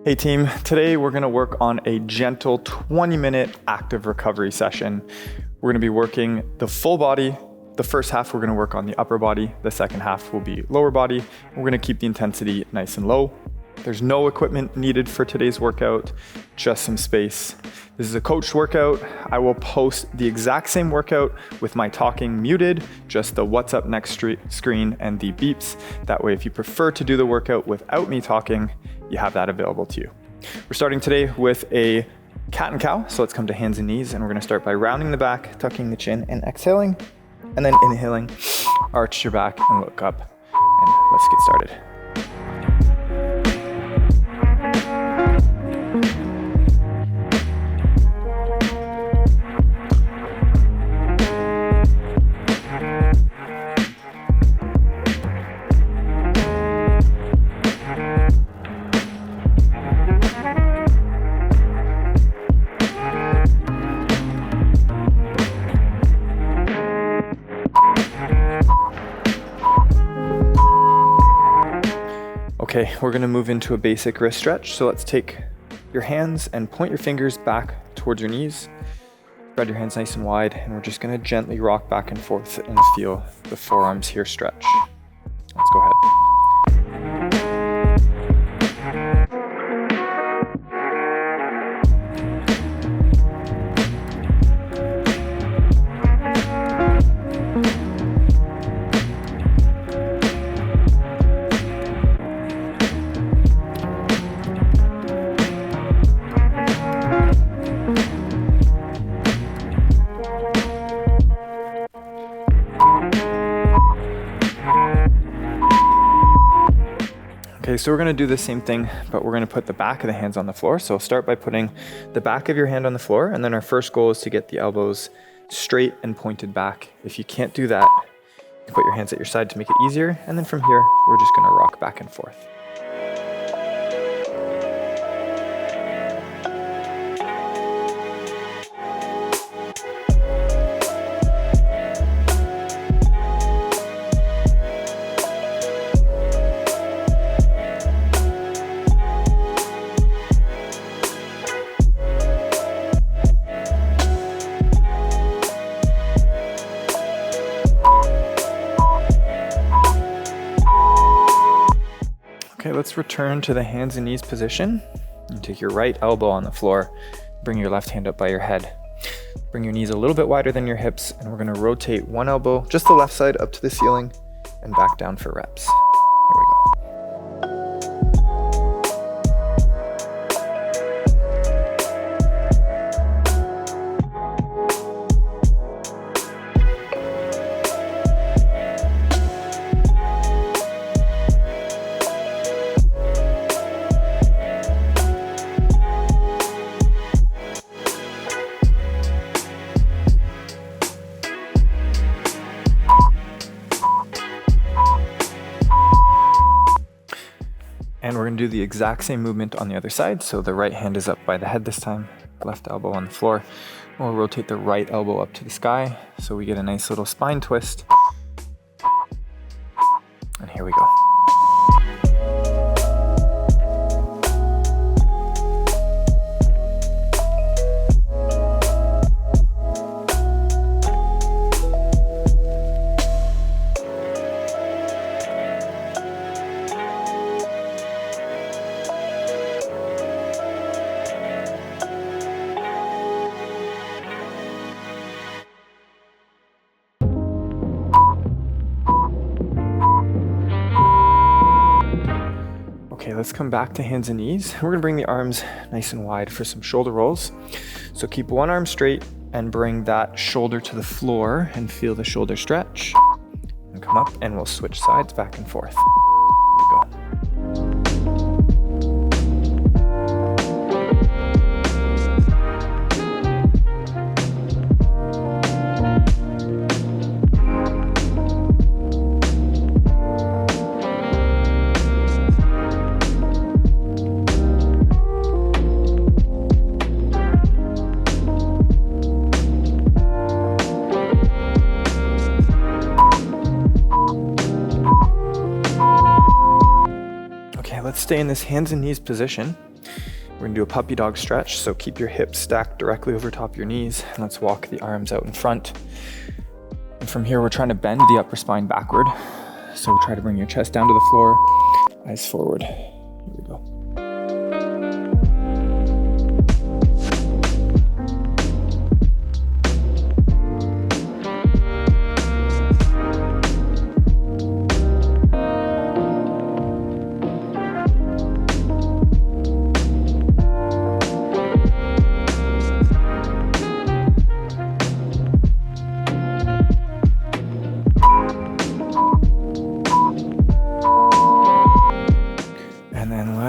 Hey team, today we're gonna work on a gentle 20-minute active recovery session. We're gonna be working the full body. The first half, we're gonna work on the upper body. The second half will be lower body. We're gonna keep the intensity nice and low. There's no equipment needed for today's workout, just some space. This is a coached workout. I will post the exact same workout with my talking muted, just the what's up next screen and the beeps. That way, if you prefer to do the workout without me talking, you have that available to you. We're starting today with a cat and cow. So let's come to hands and knees, and we're gonna start by rounding the back, tucking the chin and exhaling, and then inhaling, arch your back and look up, and let's get started. Okay, we're gonna move into a basic wrist stretch. So let's take your hands and point your fingers back towards your knees. Spread your hands nice and wide, and we're just gonna gently rock back and forth and feel the forearms here stretch. Let's go ahead. Okay, so we're gonna do the same thing, but we're gonna put the back of the hands on the floor. So start by putting the back of your hand on the floor, and then our first goal is to get the elbows straight and pointed back. If you can't do that, you can put your hands at your side to make it easier, and then from here, we're just gonna rock back and forth. Okay, let's return to the hands and knees position. You take your right elbow on the floor, bring your left hand up by your head. Bring your knees a little bit wider than your hips, and we're gonna rotate one elbow, just the left side, up to the ceiling and back down for reps. Here we go. And we're gonna do the exact same movement on the other side. So the right hand is up by the head this time, left elbow on the floor. We'll rotate the right elbow up to the sky, so we get a nice little spine twist. And here we go. Okay, let's come back to hands and knees. We're gonna bring the arms nice and wide for some shoulder rolls. So keep one arm straight and bring that shoulder to the floor and feel the shoulder stretch. And come up, and we'll switch sides back and forth. Here we go. Let's stay in this hands and knees position. We're gonna do a puppy dog stretch, so keep your hips stacked directly over top of your knees, and let's walk the arms out in front. And from here, we're trying to bend the upper spine backward. So try to bring your chest down to the floor, eyes forward. Here we go.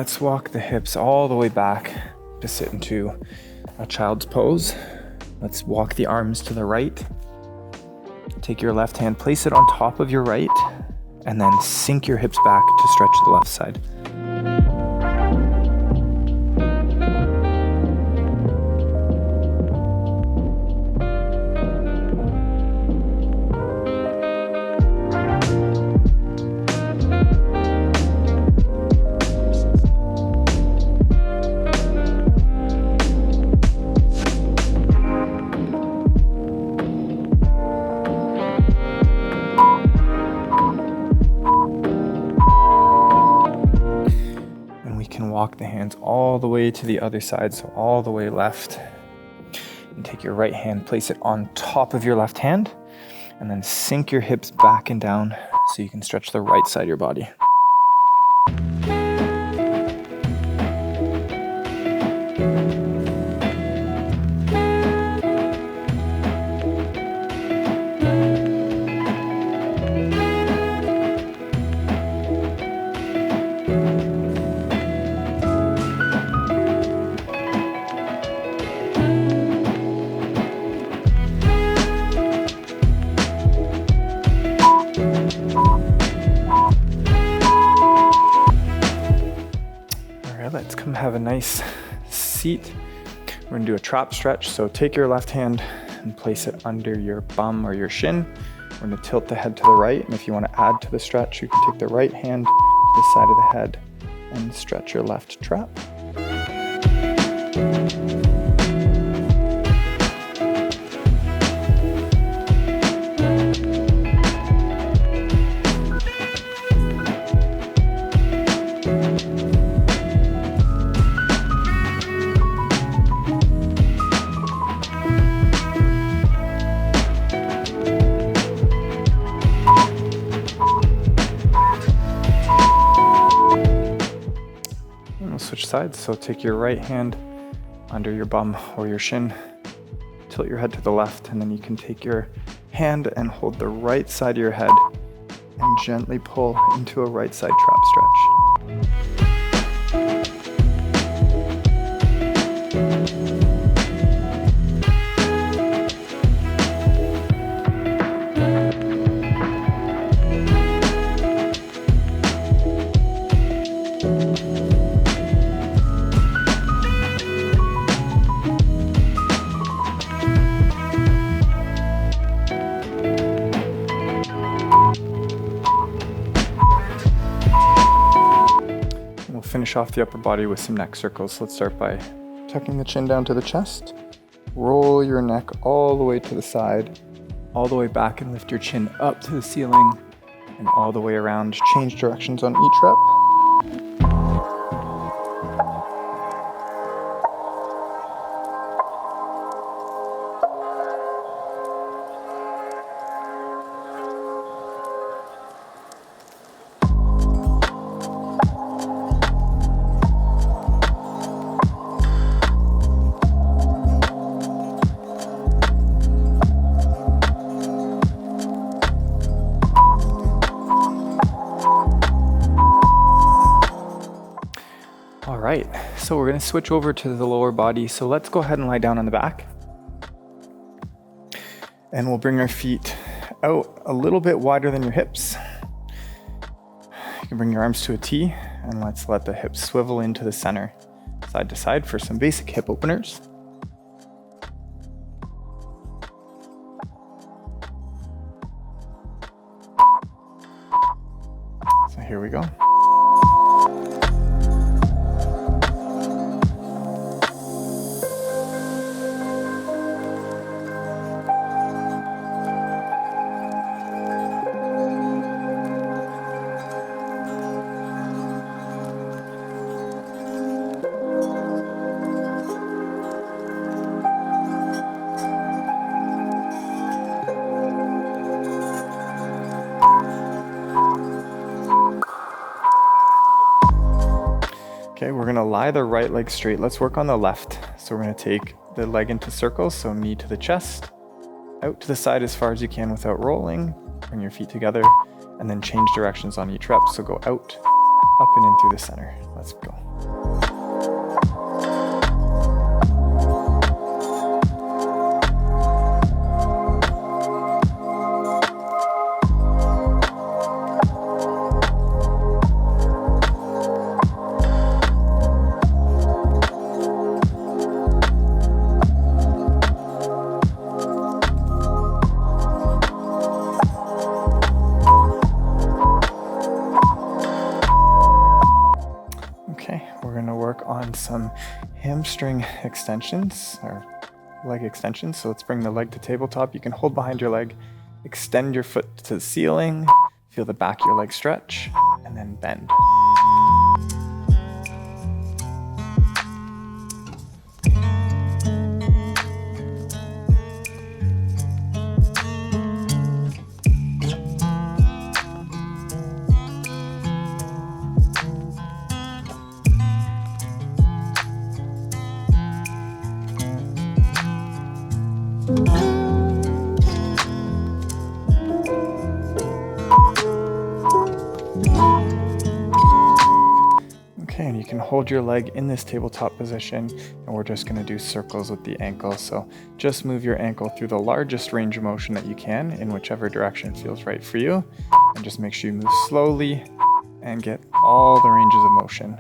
Let's walk the hips all the way back to sit into a child's pose. Let's walk the arms to the right. Take your left hand, place it on top of your right, and then sink your hips back to stretch the left side. Walk the hands all the way to the other side, so all the way left. And take your right hand, place it on top of your left hand, and then sink your hips back and down so you can stretch the right side of your body. Let's come have a nice seat. We're gonna do a trap stretch. So take your left hand and place it under your bum or your shin. We're gonna tilt the head to the right. And if you wanna add to the stretch, you can take the right hand to the side of the head and stretch your left trap. Switch sides. So take your right hand under your bum or your shin, tilt your head to the left, and then you can take your hand and hold the right side of your head and gently pull into a right side trap stretch. Finish off the upper body with some neck circles. Let's start by tucking the chin down to the chest. Roll your neck all the way to the side, all the way back, and lift your chin up to the ceiling and all the way around. Change directions on each rep. All right, so we're gonna switch over to the lower body. So let's go ahead and lie down on the back. And we'll bring our feet out a little bit wider than your hips. You can bring your arms to a T, and let's let the hips swivel into the center, side to side for some basic hip openers. So here we go. Okay, we're gonna lie the right leg straight. Let's work on the left. So we're gonna take the leg into circles, so knee to the chest, out to the side as far as you can without rolling. Bring your feet together, and then change directions on each rep. So go out, up and in through the center. Let's go. Okay, we're gonna work on some hamstring extensions or leg extensions. So let's bring the leg to tabletop. You can hold behind your leg, extend your foot to the ceiling, feel the back of your leg stretch, and then bend. Okay, and you can hold your leg in this tabletop position, and we're just gonna do circles with the ankle. So just move your ankle through the largest range of motion that you can in whichever direction feels right for you. And just make sure you move slowly and get all the ranges of motion.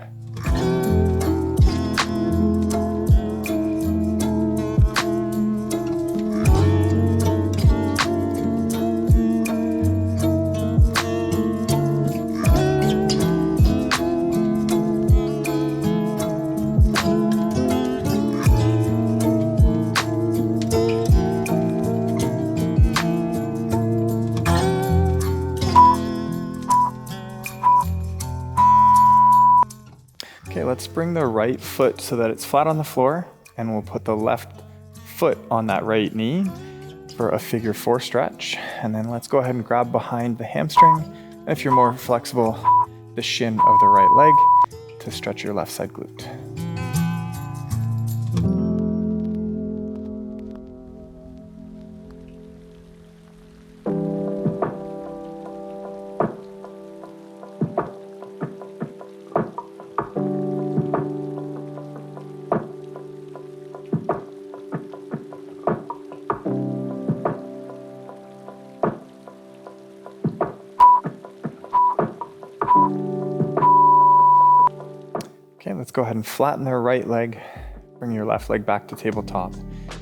Okay, let's bring the right foot so that it's flat on the floor, and we'll put the left foot on that right knee for a figure 4 stretch. And then let's go ahead and grab behind the hamstring. And if you're more flexible, the shin of the right leg to stretch your left side glute. Okay, let's go ahead and flatten the right leg. Bring your left leg back to tabletop,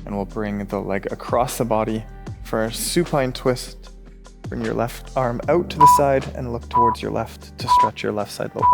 and we'll bring the leg across the body for a supine twist. Bring your left arm out to the side and look towards your left to stretch your left side low back.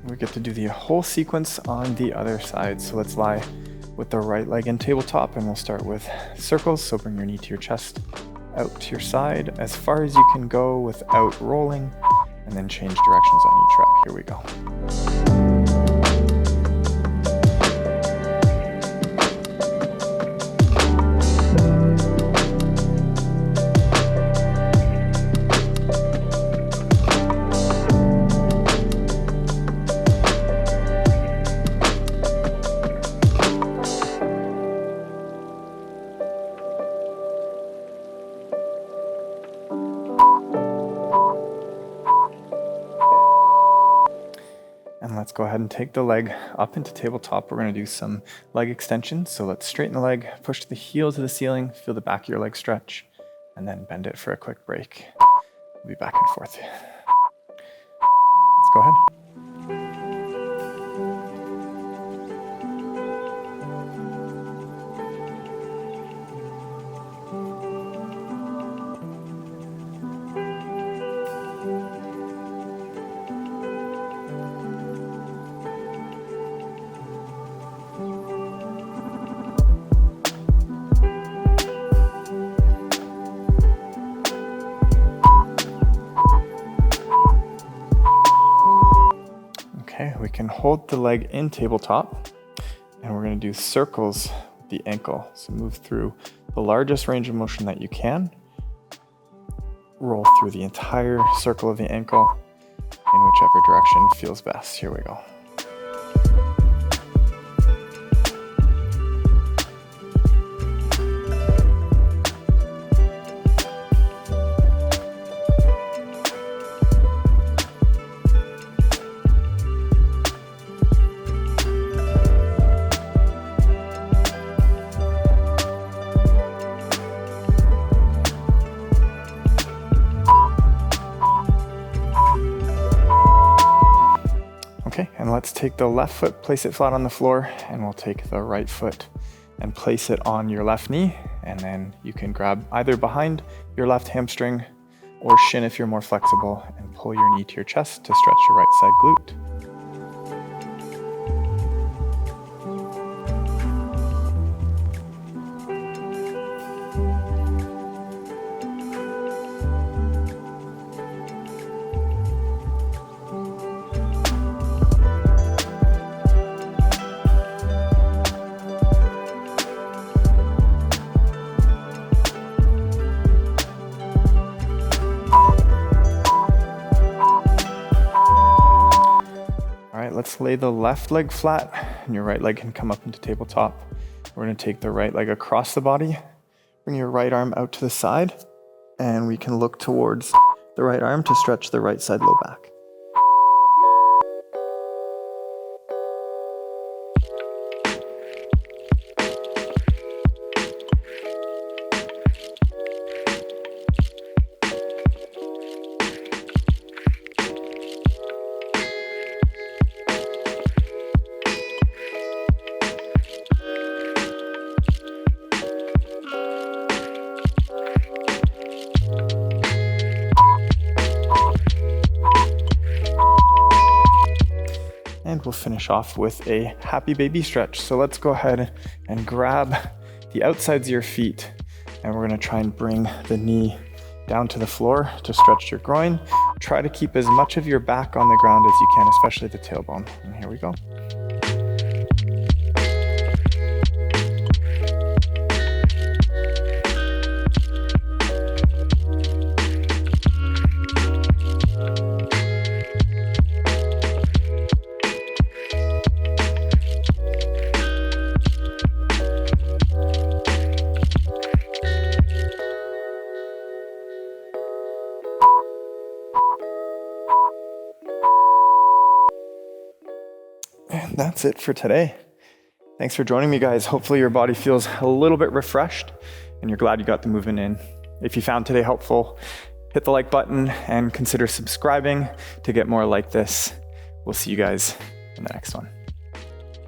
We get to do the whole sequence on the other side. So let's lie with the right leg in tabletop, and we'll start with circles. So bring your knee to your chest, out to your side as far as you can go without rolling, and then change directions on each rep. Here we go. And let's go ahead and take the leg up into tabletop. We're going to do some leg extensions. So let's straighten the leg, push the heel to the ceiling, feel the back of your leg stretch, and then bend it for a quick break. We'll be back and forth. Let's go ahead. can hold the leg in tabletop, and we're gonna do circles with the ankle. So move through the largest range of motion that you can. Roll through the entire circle of the ankle in whichever direction feels best. Here we go. Okay, and let's take the left foot, place it flat on the floor, and we'll take the right foot and place it on your left knee. And then you can grab either behind your left hamstring or shin if you're more flexible, and pull your knee to your chest to stretch your right side glute. Let's lay the left leg flat and your right leg can come up into tabletop. We're gonna take the right leg across the body, bring your right arm out to the side, and we can look towards the right arm to stretch the right side low back. And we'll finish off with a happy baby stretch. So let's go ahead and grab the outsides of your feet, and we're gonna try and bring the knee down to the floor to stretch your groin. Try to keep as much of your back on the ground as you can, especially the tailbone. And here we go. And that's it for today. Thanks for joining me, guys. Hopefully your body feels a little bit refreshed and you're glad you got the movement in. If you found today helpful, hit the like button and consider subscribing to get more like this. We'll see you guys in the next one.